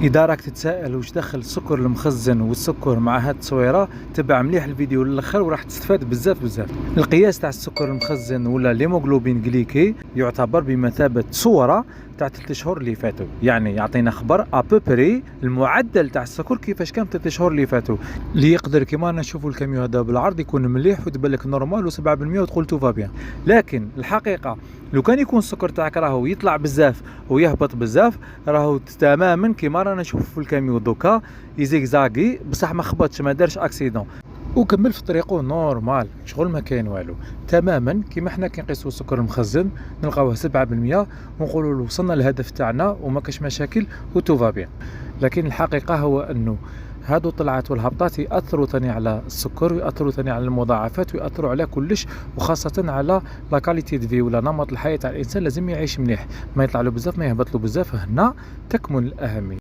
اذا راك تتساءل واش دخل السكر المخزن والسكر مع هاد التصويره، تبع مليح الفيديو للاخر وراح تستفاد بزاف. القياس تاع السكر المخزن ولا ليموغلوبين جليكي يعتبر بمثابه صوره تاع 3 شهور اللي فاتوا، يعني يعطينا خبر ابوبري المعدل تاع السكر كيفاش كان 3 شهور اللي فاتوا، اللي يقدر كيما نشوفوا الكاميو هذا بالعرض يكون مليح وتبان لك نورمال و7% وتقول تو فا بيان. لكن الحقيقه لو كان يكون السكر تاعك راهو يطلع بزاف ويهبط بزاف، راهو تماما كيما رانا نشوفوا في الكاميو دوكا يزيكزاكي بصح ما خبطش ما دارش اكسيدون وكمل في طريقه نورمال، شغل ما كاين والو، تماما كيما حنا كنقيسوا السكر المخزن نلقاوه 7% ونقولوا له وصلنا للهدف تاعنا وما كاش مشاكل وتو فا بيان. لكن الحقيقه هو انه هادو الطلعات والهبطات ياثروا ثاني على السكر وياثروا ثاني على المضاعفات وياثروا على كلش، وخاصه على لا كاليتي دو في ولا نمط الحياه تاع الانسان. لازم يعيش مليح، ما يطلع له بزاف ما يهبط له بزاف، هنا تكمن الاهميه.